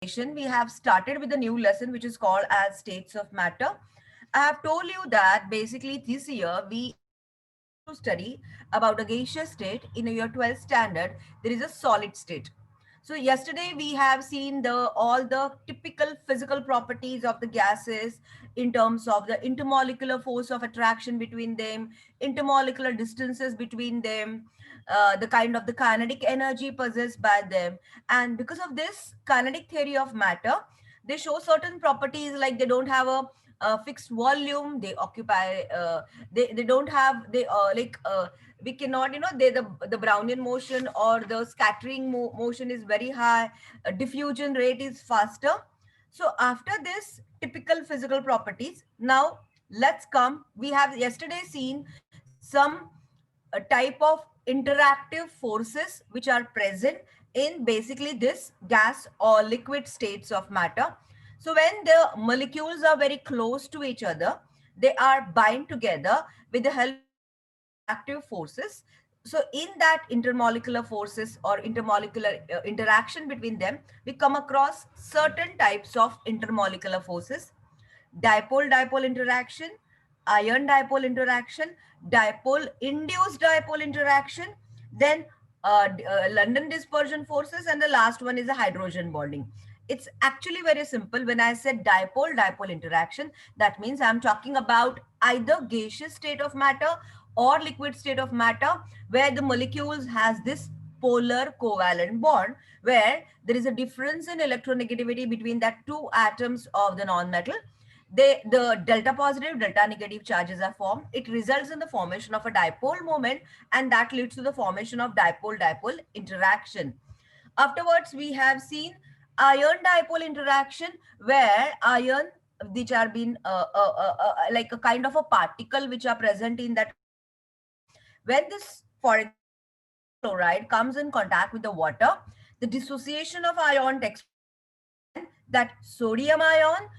We have started with a new lesson which is called as states of matter. I have told you that basically this year we to study about a gaseous state in a year 12 standard. There is a solid state. So yesterday we have seen the all the typical physical properties of the gases in terms of the intermolecular force of attraction between them, intermolecular distances between them, the kind of the kinetic energy possessed by them. And because of this kinetic theory of matter, they show certain properties like they don't have a fixed volume, they occupy they don't have they we cannot, they the Brownian motion or the scattering motion is very high, diffusion rate is faster. So after this typical physical properties, now let's come, we have yesterday seen some type of interactive forces which are present in basically this gas or liquid states of matter. So when the molecules are very close to each other, they are bind together with the help active forces. So in that intermolecular forces or intermolecular interaction between them, we come across certain types of intermolecular forces: dipole-dipole interaction, iron-dipole interaction, dipole-induced dipole interaction, then London dispersion forces, and the last one is a hydrogen bonding. It's actually very simple. When I said dipole-dipole interaction, that means I'm talking about either gaseous state of matter or liquid state of matter where the molecules has this polar covalent bond, where there is a difference in electronegativity between that two atoms of the non-metal. The delta positive, delta negative charges are formed. It results in the formation of a dipole moment, and that leads to the formation of dipole-dipole interaction. Afterwards, we have seen iron dipole interaction, where iron, which are been like a kind of a particle which are present in that, when this, for example, chloride comes in contact with the water, the dissociation of ion takes, and that sodium ion,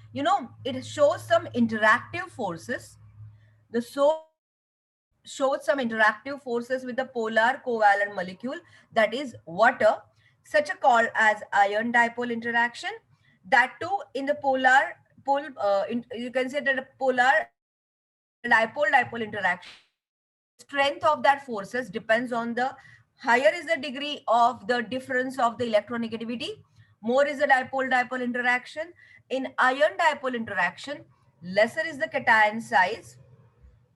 it shows some interactive forces. The sodium shows some interactive forces with the polar covalent molecule, that is water, such a called as iron dipole interaction. That too in the you can say that the polar dipole dipole interaction, strength of that forces depends on the higher is the degree of the difference of the electronegativity, more is the dipole dipole interaction. In iron dipole interaction, lesser is the cation size,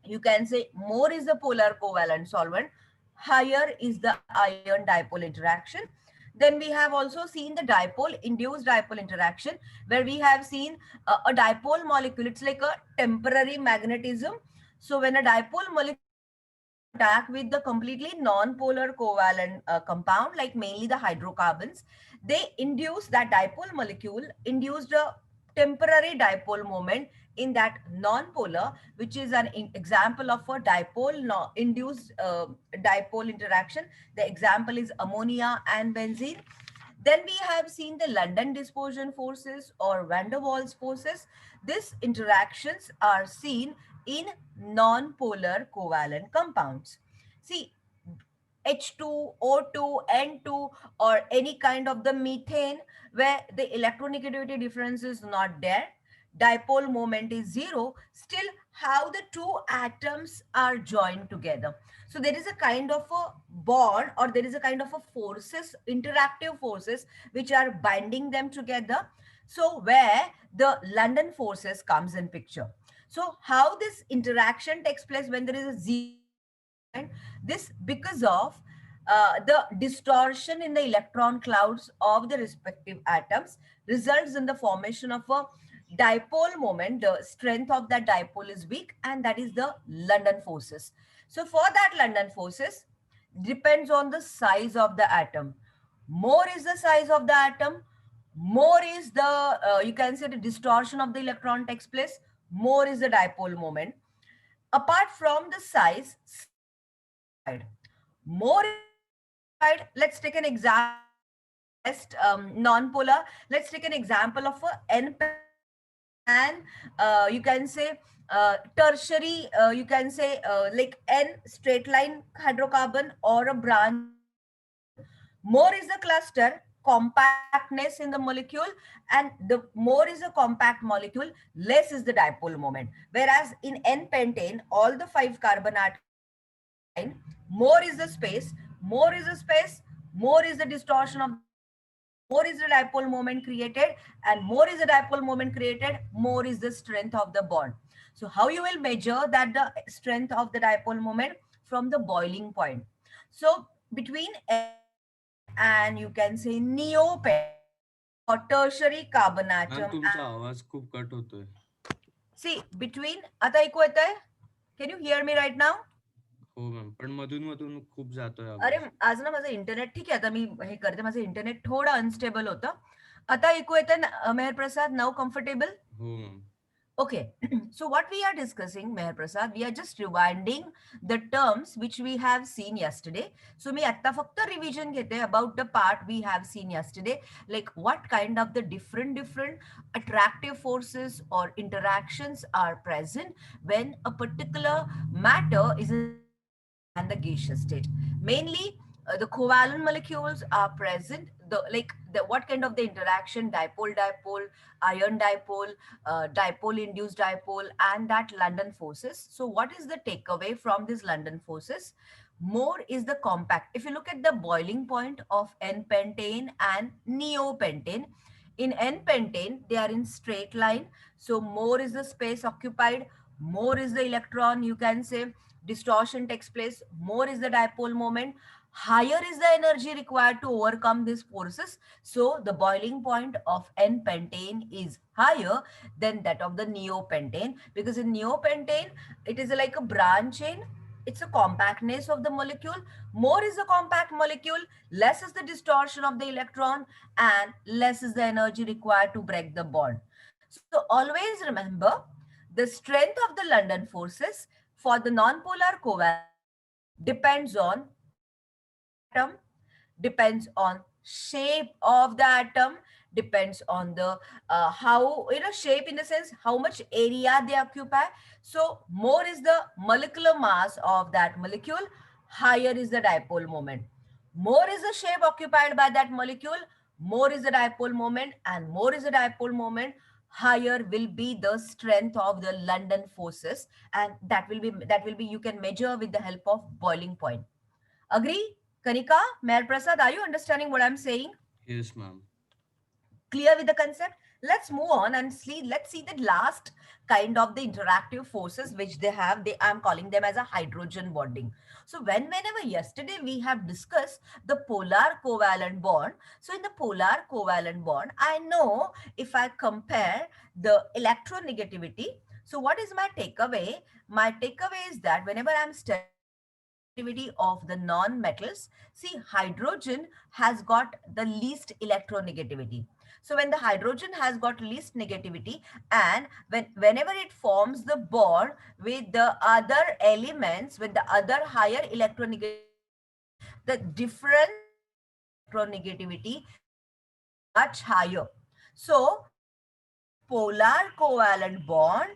you can say more is the polar covalent solvent, higher is the iron dipole interaction. Then we have also seen the dipole induced dipole interaction, where we have seen a dipole molecule, it's like a temporary magnetism. So when a dipole molecule contact with the completely non-polar covalent compound, like mainly the hydrocarbons, they induce that dipole molecule, induced a temporary dipole moment in that non-polar, which is an example of a dipole induced dipole interaction. The example is ammonia and benzene. Then we have seen the London dispersion forces or van der Waals forces. These interactions are seen in non-polar covalent compounds. See, H2, O2, N2, or any kind of the methane where the electronegativity difference is not there, dipole moment is zero, still how the two atoms are joined together. So there is a kind of a bond, or there is a kind of a forces, interactive forces, which are binding them together. So where the London forces comes in picture. So how this interaction takes place when there is a zero moment, this because of the distortion in the electron clouds of the respective atoms results in the formation of a dipole moment. The strength of that dipole is weak, and that is the London forces. So for that London forces depends on the size of the atom. More is the size of the atom, more is the you can say the distortion of the electron takes place, more is the dipole moment. Apart from the size, side, more side. Let's take an example best non-polar. Let's take an example of a n and you can say tertiary, you can say like n straight line hydrocarbon or a branch hydrocarbon. More is the cluster, compactness in the molecule, and the more is the compact molecule, less is the dipole moment. Whereas in N-pentane, all the 5 carbon atoms line, more is the space, more is the space, more is the distortion of the electron, more is the dipole moment created, and more is the dipole moment created, more is the strength of the bond. So how you will measure that the strength of the dipole moment? From the boiling point. So between N-pentane and you can say neopentane or tertiary carbon ma'am atom तुमचा आवाज खूप cut होतोय. see between आता ऐकू येत आहे? Can you hear me right now? हो ma'am, पण मधून मधून खूप जातोय अरे आवाज. आज ना माझं इंटरनेट ठीक आहे आता मी हे करते माझं इंटरनेट थोडं अनस्टेबल होतं आता ऐकू येतं मेहर प्रसाद नाउ कम्फर्टेबल हो ma'am. okay so what we are discussing meher prasad we are just rewinding the terms which we have seen yesterday so मी आता फक्त revision घेते about the part we have seen yesterday like what kind of the different attractive forces or interactions are present when a particular matter is in the liquid state and the gaseous state mainly the covalent molecules are present the what kind of the interaction dipole dipole iron dipole dipole induced dipole and that London forces. So what is the takeaway from these London forces? More is the compact. If you look at the boiling point of N-pentane and neopentane, in N-pentane, they are in straight line. So more is the space occupied, more is the electron, you can say, distortion takes place, more is the dipole moment, higher is the energy required to overcome these forces. So the boiling point of N-pentane is higher than that of the neopentane because in neopentane, it is like a branch chain. It's a compactness of the molecule. More is the compact molecule, less is the distortion of the electron, and less is the energy required to break the bond. So always remember the strength of the London forces for the nonpolar covalent bond depends on mass of the atom, depends on shape of the atom, depends on the how shape in the sense how much area they occupy. So more is the molecular mass of that molecule, higher is the dipole moment. More is the shape occupied by that molecule, more is the dipole moment, and more is the dipole moment, higher will be the strength of the London forces, and that will be you can measure with the help of boiling point. Agree? Kanika, Mayor Prasad, are you understanding what I'm saying? Yes ma'am. Clear with the concept? Let's move on and see. Let's see the last kind of the interactive forces which they have. I'm calling them as a hydrogen bonding. So whenever yesterday we have discussed the polar covalent bond. So in the polar covalent bond, I know if I compare the electronegativity. So what is my takeaway? My takeaway is that whenever I'm studying the electronegativity of the non-metals, see hydrogen has got the least electronegativity. So when the hydrogen has got least negativity and whenever it forms the bond with the other elements with the other higher electronegativity elements, the difference of the electronegativity will be much higher. So the polar covalent bond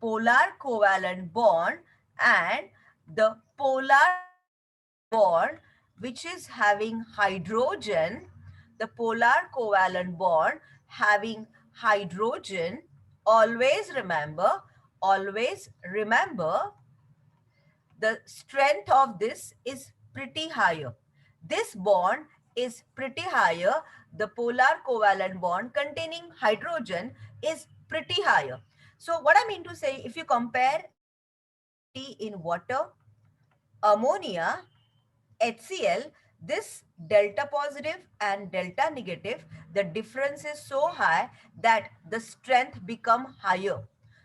polar covalent bond and the polar covalent bond which is having hydrogen, the polar covalent bond having hydrogen, always remember the strength of this is pretty higher. This bond is pretty higher. The polar covalent bond containing hydrogen is pretty higher. So what I mean to say, if you compare electronegativity in water, ammonia, HCl, this delta positive and delta negative, the difference is so high that the strength become higher.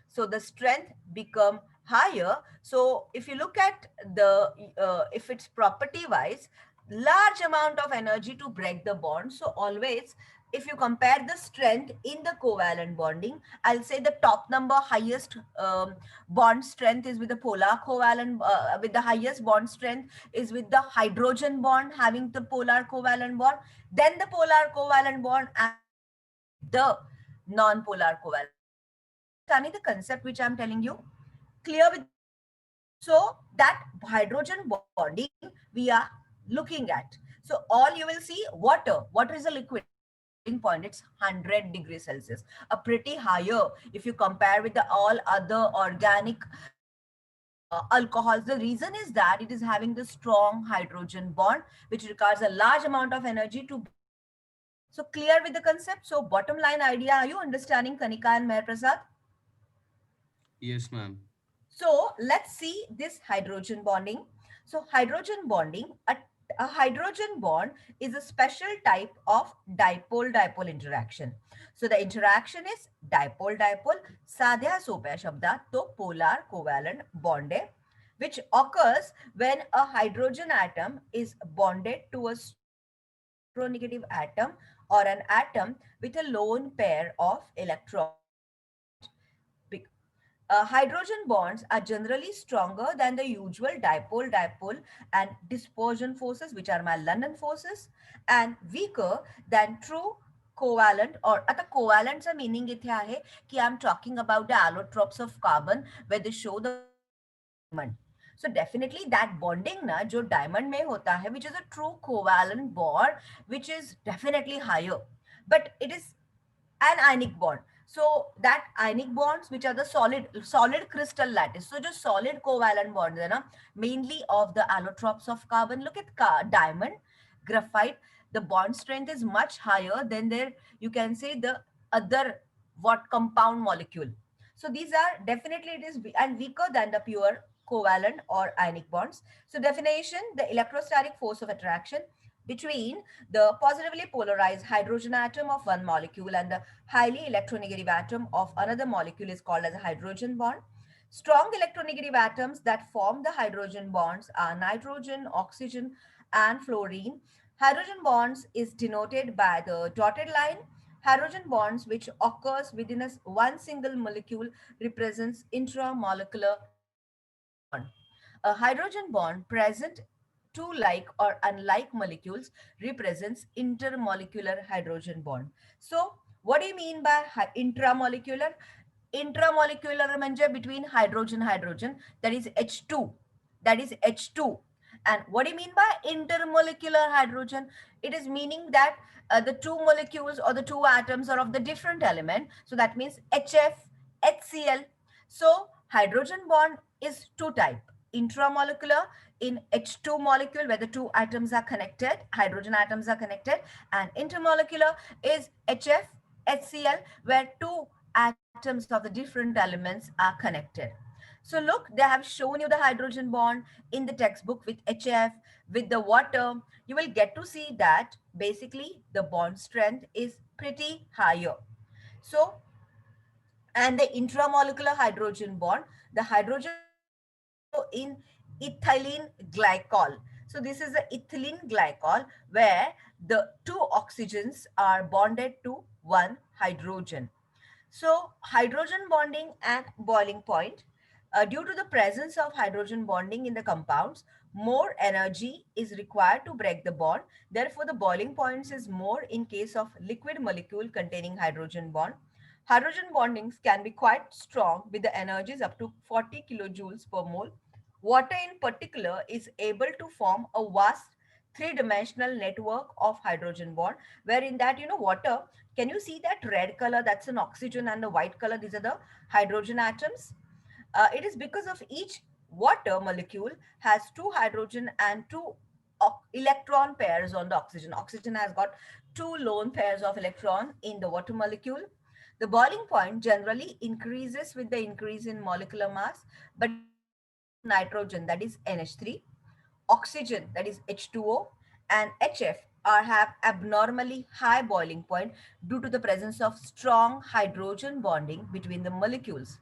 So the strength become higher. So if you look at the, if it's property wise, large amount of energy to break the bond. So always, if you compare the strength in the covalent bonding, I'll say the top number highest bond strength is with the polar covalent, with the highest bond strength is with the hydrogen bond having the polar covalent bond, then the polar covalent bond, and then the non-polar covalent bond. Are you understanding the concept which I'm telling you? Clear with the concept? So that hydrogen bonding we are looking at. So all you will see water. Water is a liquid. Its boiling point, it's 100 degrees Celsius, a pretty higher if you compare with the all other organic alcohols. The reason is that it is having the strong hydrogen bond, which requires a large amount of energy to break the bond. So clear with the concept. So bottom line idea, are you understanding, Kanika and Meher Prasad? Yes, ma'am. So let's see this hydrogen bonding. So hydrogen bonding, a hydrogen bond is a special type of dipole-dipole interaction. So the interaction is dipole-dipole. साध्या सोप्या शब्दात तो polar covalent bond आहे, which occurs when a hydrogen atom is bonded to a strong electronegative atom or an atom with a lone pair of electrons present. Hydrogen bonds are generally stronger than the usual dipole-dipole and dispersion forces, which are my London forces, and weaker than true covalent. Or आता covalentचा meaning इथे आहे की I'm talking about the allotropes of carbon where they show the bonding like a diamond. So definitely that bonding na जो diamond में होता है, which is a true covalent bond, which is definitely higher, but it is an ionic bond. So that ionic bonds, which are the solid crystal lattice. So just solid covalent bonds है ना, mainly of the allotropes of carbon. Look at diamond, graphite. The bond strength is much higher than their, you can say, the other what compound molecule. So these are definitely it is and weaker than the pure covalent or ionic bonds. So definition: the electrostatic force of attraction between the positively polarized hydrogen atom of one molecule and the highly electronegative atom of another molecule is called as a hydrogen bond. Strong electronegative atoms that form the hydrogen bonds are nitrogen, oxygen, and fluorine. Hydrogen bonds is denoted by the dotted line. Hydrogen bonds which occurs within one single molecule represents intramolecular hydrogen bond. A hydrogen bond present two like or unlike molecules represents intermolecular hydrogen bond. So what do you mean by intramolecular? Intramolecular म्हणजे between hydrogen hydrogen, that is H2, that is H2. And what do you mean by intermolecular hydrogen? It is meaning that the two molecules or the two atoms are of the different element. So that means HF, HCl. So hydrogen bond is two type: intramolecular in H2 molecule where the two atoms are connected, hydrogen atoms are connected, and intermolecular is HF, HCl where two atoms of the different elements are connected. So look, they have shown you the hydrogen bond in the textbook with HF, with the water. You will get to see that basically the bond strength is pretty higher. So, and the intramolecular hydrogen bond, the hydrogen bond is also in ethylene glycol. So this is the ethylene glycol where the two oxygens are bonded to one hydrogen. So hydrogen bonding and boiling point. Due to the presence of hydrogen bonding in the compounds, more energy is required to break the bond. Therefore, the boiling points is more in case of liquid molecule containing hydrogen bond. Hydrogen bondings can be quite strong with the energies up to 40 kilojoules per mole. Water in particular is able to form a vast three-dimensional network of hydrogen bond, where in that, water, can you see that red color? That's an oxygen, and the white color, these are the hydrogen atoms. It is because of each water molecule has two hydrogen and two electron pairs on the oxygen. Oxygen has got two lone pairs of electron in the water molecule. The boiling point generally increases with the increase in molecular mass, but in the case of nitrogen, that is NH3, oxygen, that is H2O, and HF are have abnormally high boiling point due to the presence of strong hydrogen bonding between the molecules.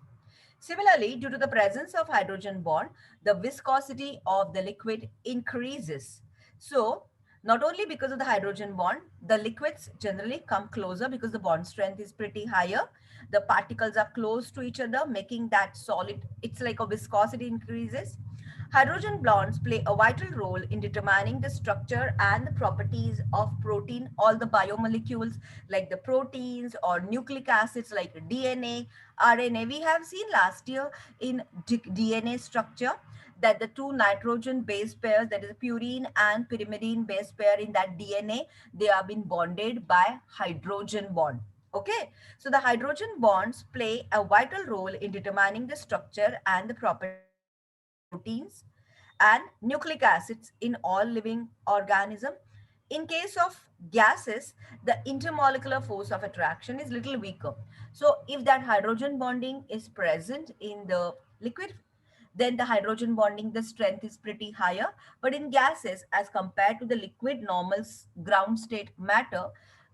Similarly, due to the presence of hydrogen bond, the viscosity of the liquid increases. So, not only because of the hydrogen bond, the liquids generally come closer because the bond strength is pretty higher. The particles are close to each other, making that solid. It's like a viscosity increases. Hydrogen bonds play a vital role in determining the structure and the properties of protein, all the biomolecules like the proteins or nucleic acids like DNA, RNA. We have seen last year in DNA structure that the two nitrogen base pairs, that is purine and pyrimidine base pair in that DNA, they have been bonded by hydrogen bond. Okay, so the hydrogen bonds play a vital role in determining the structure and the properties of proteins and nucleic acids in all living organism. In case of gases, the intermolecular force of attraction is little weaker. So if that hydrogen bonding is present in the liquid, then the hydrogen bonding, the strength is pretty higher. But in gases, as compared to the liquid normal ground state matter,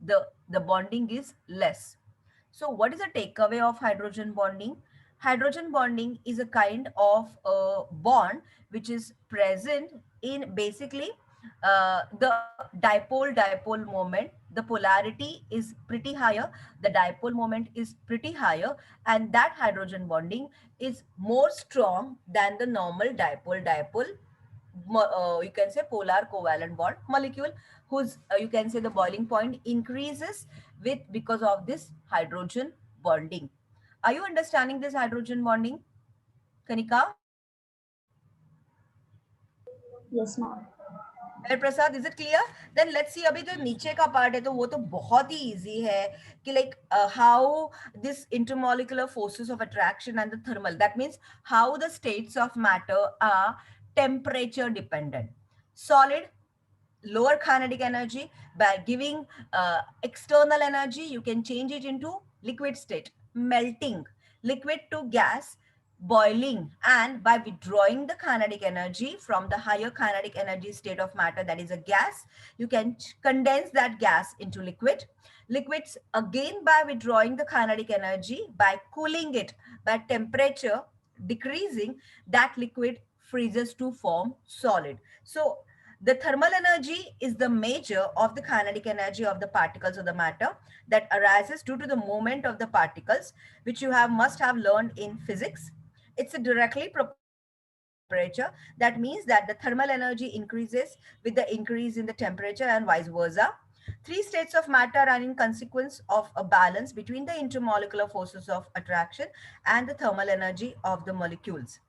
the bonding is less. So what is the takeaway of hydrogen bonding? Hydrogen bonding is a kind of bond which is present in basically the dipole moment. The polarity is pretty higher, the dipole moment is pretty higher, and that hydrogen bonding is more strong than the normal dipole you can say polar covalent bond molecule, whose you can say the boiling point increases with because of this hydrogen bonding. Are you understanding this hydrogen bonding, Kanika? Yes, ma'am. अरे Prasad, is it clear? Then let's see, अभी जो Yes, नीचे ma'am. का part है तो वो तो बहुत ही इजी है कि like how this intermolecular forces of attraction and the thermal, that means how the states of matter are temperature dependent. Solid lower kinetic energy. By giving external energy, you can change it into liquid state, melting liquid to gas, boiling, and by withdrawing the kinetic energy from the higher kinetic energy state of matter, that is a gas, you can condense that gas into liquids again by withdrawing the kinetic energy, by cooling it, by temperature decreasing, that liquid freezes to form solid. So the thermal energy is the measure of the kinetic energy of the particles of the matter that arises due to the movement of the particles, which you have must have learned in physics. It's directly proportional to the temperature. That means that the thermal energy increases with the increase in the temperature and vice versa. Three states of matter are in consequence of a balance between the intermolecular forces of attraction and the thermal energy of the molecules.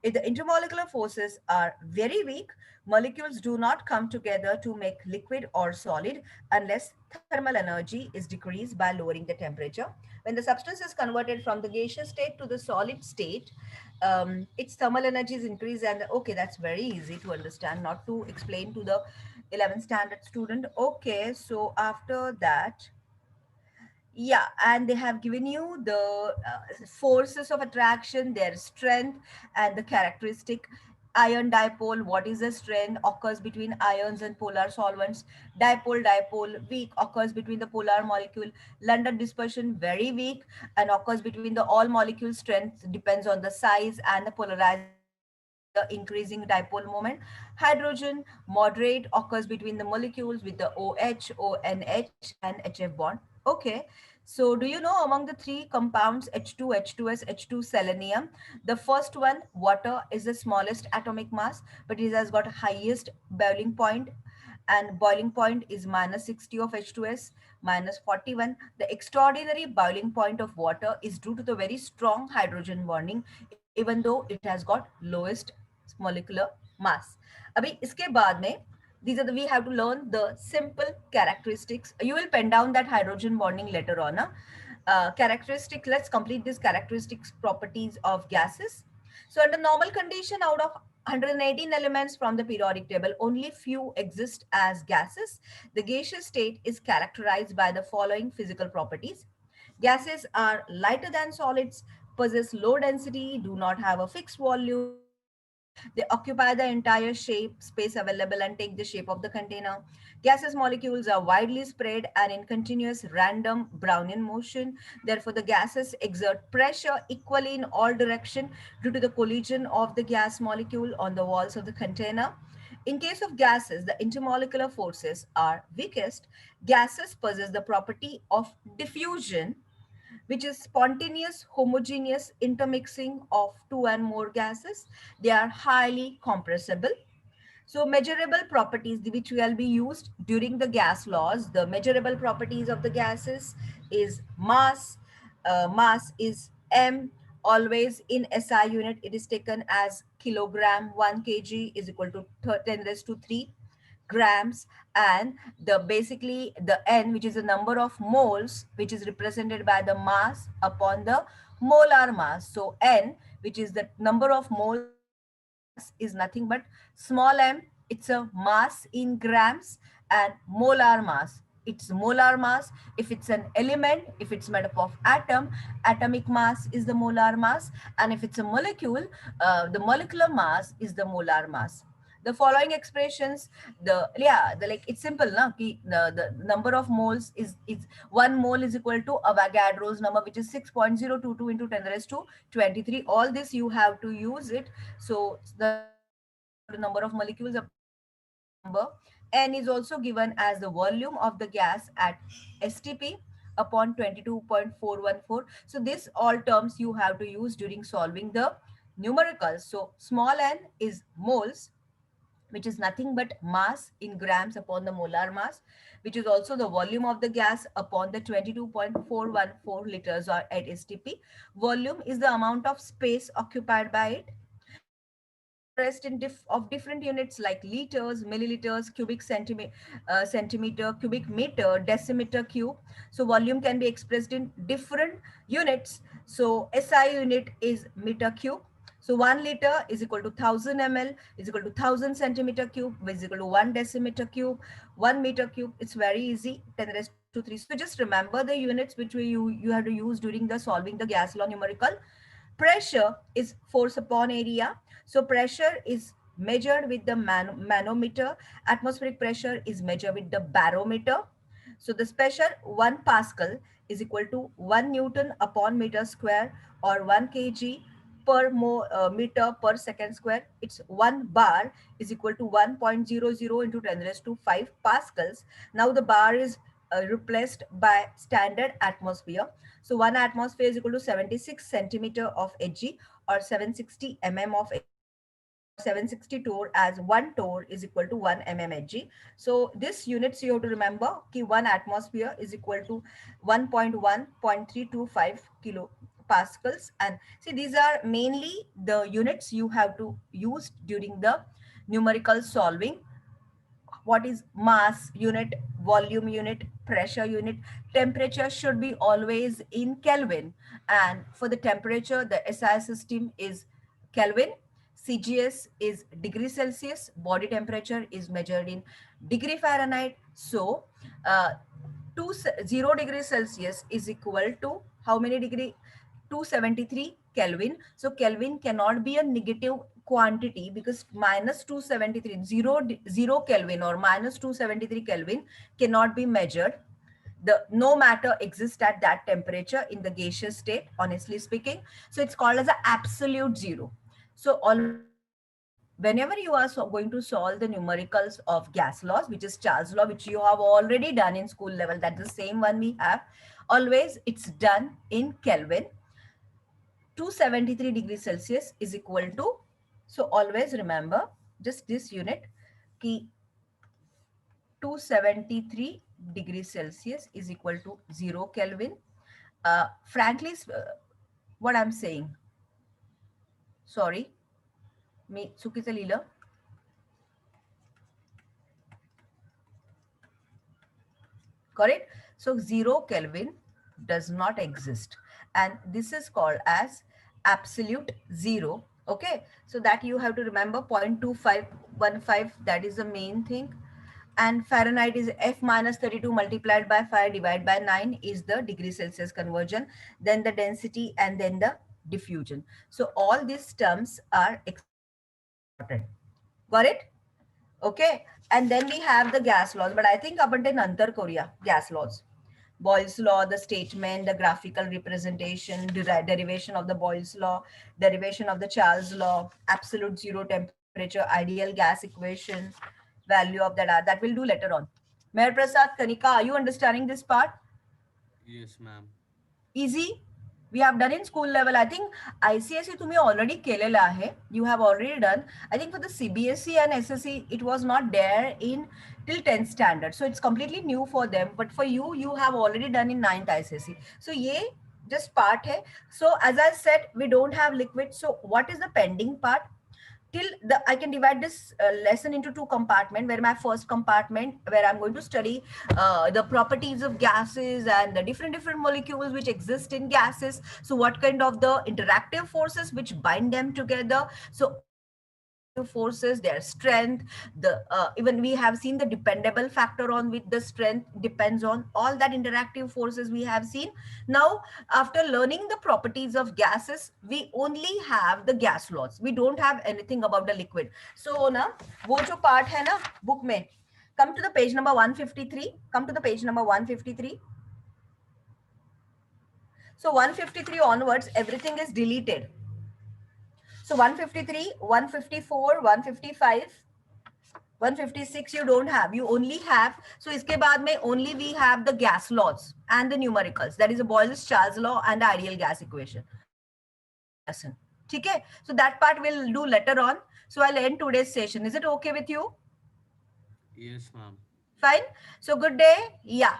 If the intermolecular forces are very weak, molecules do not come together to make liquid or solid unless thermal energy is decreased by lowering the temperature. When the substance is converted from the gaseous state to the solid state, its thermal energy is increased. And okay, that's very easy to understand, not to explain to the 11th standard student. Okay, so after that, yeah, and they have given you the forces of attraction, their strength, and the characteristic. Iron dipole, what is the strength? Occurs between ions and polar solvents. Dipole, weak, occurs between the polar molecule. London dispersion, very weak, and occurs between the all molecule strength, depends on the size and the polarization with the increasing dipole moment. Hydrogen, moderate, occurs between the molecules with the OH, ONH, and HF bond. Okay, so do you know among the three compounds H2, H2S, H2 selenium, the first one, water, is the smallest atomic mass, but it has got highest boiling point, and boiling point is minus 60 of H2S, minus 41. The extraordinary boiling point of water is due to the very strong hydrogen bonding, even though it has got lowest molecular mass. अभी इसके बाद में these are the, we have to learn the simple characteristics. You will pen down that hydrogen bonding later on. Characteristic, let's complete this characteristics properties of gases. So under normal condition, out of 118 elements from the periodic table, only few exist as gases. The gaseous state is characterized by the following physical properties. Gases are lighter than solids, possess low density, do not have a fixed volume. They occupy the entire space available and take the shape of the container. Gaseous molecules are widely spread and in continuous random Brownian motion. Therefore, the gases exert pressure equally in all directions due to the collision of the gas molecule on the walls of the container. In case of gases, the intermolecular forces are weakest. Gases possess the property of diffusion, which is spontaneous homogeneous intermixing of two and more gases. They are highly compressible. So measurable properties which will be used during the gas laws, the measurable properties of the gases is mass. Mass is m, always in SI unit, it is taken as kilogram. 1 kg is equal to 10 raised to 3 grams. And the basically the N, which is the number of moles, which is represented by the mass upon the molar mass. So N, which is the number of moles upon the mass, is nothing but small m. It's a mass in grams. And molar mass, it's molar mass. If it's an element, if it's made up of atom, atomic mass is the molar mass. And if it's a molecule, the molecular mass is the molar mass. The following expressions, the like, it's simple na, ki the number of moles is 1 mole is equal to Avogadro's number, which is 6.022 into 10 raised to 23. All this you have to use it. So the number of molecules upon the molar number. N is also given as the volume of the gas at STP upon 22.414. So this all terms you have to use during solving the numericals. So small n is moles, which is nothing but mass in grams upon the molar mass, which is also the volume of the gas upon the 22.414 liters or at STP. Volume is the amount of space occupied by it. Volume can be expressed in different units like liters, milliliters, cubic centimeter, cubic meter, decimeter cube. So volume can be expressed in different units. So SI unit is meter cube. So 1 liter is equal to 1000 ml is equal to 1000 centimeter cube, which is equal to 1 decimeter cube, 1 meter cube. It's very easy, 10 raised to 3. So just remember the units which you have to use during the solving the gas law numerical. Pressure is force upon area. So pressure is measured with the manometer. Atmospheric pressure is measured with the barometer. So the pressure 1 Pascal is equal to 1 Newton upon meter square, or 1 kg per meter per second square. It's 1 bar is equal to 1.00 into 10 raised to 5 pascals. Now the bar is replaced by standard atmosphere. So 1 atmosphere is equal to 76 centimeter of Hg, or 760 of Hg, or 760 torr, as 1 torr is equal to 1 Hg. So this units you have to remember ki 1 atmosphere is equal to 1.1.325 kilo pascals. And see, these are mainly the units you have to use during the numerical solving. What is mass unit, volume unit, pressure unit? Temperature should be always in Kelvin, and for the temperature the SI system is Kelvin. CGS is degree Celsius. Body temperature is measured in degree Fahrenheit. So 0 degrees Celsius is equal to how many degree? 273 Kelvin. So Kelvin cannot be a negative quantity, because minus 273, 0 Kelvin or minus 273 Kelvin cannot be measured. No matter exists at that temperature in the gaseous state, honestly speaking. So it's called as an absolute zero. So always remember, whenever you are going to solve the numericals of gas laws, which is Charles law, which you have already done in school level, that's the same one we have. Always it's done in Kelvin. 273 degrees Celsius is equal to, so always remember just this unit, ki 273 degrees Celsius is equal to 0 Kelvin. Frankly, what I'm saying, sorry, मी चुकीचं लिहिलं. Correct? So 0 Kelvin does not exist, and this is called as absolute zero. Okay, so that you have to remember, 0.2515, that is the main thing. And Fahrenheit is F minus 32 multiplied by 5 divided by 9 is the degree Celsius conversion, then the density, and then the diffusion. So all these terms are extremely important. Got it? Okay. And then we have the gas laws, but I think आपण ते नंतर करूया gas laws. Boyle's law, the statement, the graphical representation, derivation of the Boyle's law, derivation of the Charles law, absolute zero temperature, ideal gas equation, value of that we'll do later on. Meher Prasad, Kanika, are you understanding this part? Yes, ma'am. Easy. We have done in school level. I think ICSE तुम्ही already केलेला आहे. You have already done. I think for the CBSE and SSE, it was not there in till 10th standard. So it's completely new for them. But for you, you have already done in 9th ICSE. So ये just part hai. So as I said, we don't have liquid. So what is the pending part? Till the I can divide this lesson into two compartments, where my first compartment, where I'm going to study the properties of gases and the different molecules which exist in gases. So what kind of the interactive forces which bind them together. So forces, their strength, the even we have seen the dependable factor on which the strength depends on, all that interactive forces we have seen. Now after learning the properties of gases, we only have the gas laws, we don't have anything about the liquid. So na wo jo part hai na book mein, come to the page number 153, come to the page number 153. So 153 onwards everything is deleted. So 153, 154, 155, 156 you don't have, you only have. So iske baad mein only we have the gas laws and the numericals, that is a Boyle-Charles law and the ideal gas equation. Lesson. Okay, so that part we'll do later on. So I'll end today's session. Is it okay with you? Yes, ma'am. Fine. So good day. Yeah.